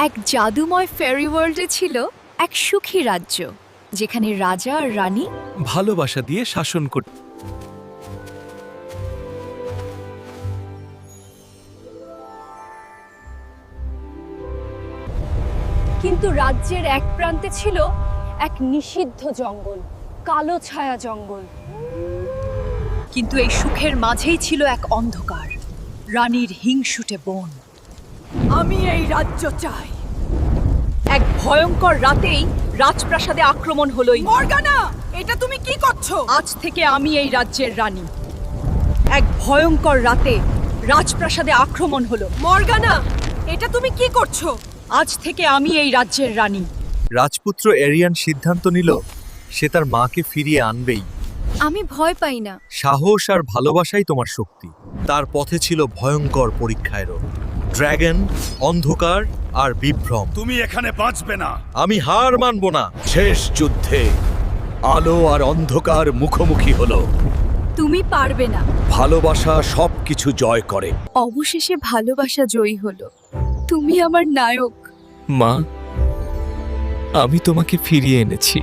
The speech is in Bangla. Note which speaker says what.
Speaker 1: এক জাদুময় ফেরি ওয়ার্ল্ডে ছিল এক সুখী রাজ্য, যেখানে রাজা আর রানী
Speaker 2: ভালোবাসা দিয়ে শাসন করত।
Speaker 1: কিন্তু রাজ্যের এক প্রান্তে ছিল এক নিষিদ্ধ জঙ্গল, কালো ছায়া জঙ্গল। কিন্তু এই সুখের মাঝেই ছিল এক অন্ধকার, রানীর হিংসুটে বন। আমি এই রাজ্য চাই। এক ভয়ঙ্কর রাতেই রাজপ্রাসাদে আক্রমণ হলোই।
Speaker 3: মর্গানা, এটা তুমি কি করছো?
Speaker 1: আজ থেকে আমি এই রাজ্যের রানী। এক ভয়ঙ্কর রাতে রাজপ্রাসাদে আক্রমণ হলো।
Speaker 3: মর্গানা, এটা তুমি কি করছো?
Speaker 1: আজ থেকে আমি এই রাজ্যের রানী।
Speaker 2: রাজপুত্র এরিয়ান সিদ্ধান্ত নিল সে তার মাকে ফিরিয়ে আনবেই।
Speaker 1: আমি ভয় পাই না।
Speaker 2: সাহস আর ভালোবাসাই তোমার শক্তি। তার পথে ছিল ভয়ঙ্কর পরীক্ষায়ও ড্রাগন, অন্ধকার আর বিভ্রম।
Speaker 4: তুমি এখানে বাঁচবে না।
Speaker 2: আমি হার মানব না।
Speaker 4: শেষ যুদ্ধে আলো আর অন্ধকার মুখোমুখি হলো।
Speaker 1: তুমি পারবে না।
Speaker 4: ভালোবাসা সবকিছু জয় করে।
Speaker 1: অবশেষে ভালোবাসা জয়ী হলো। তুমি আমার নায়ক।
Speaker 2: মা, আমি তোমাকে ফিরিয়ে এনেছি।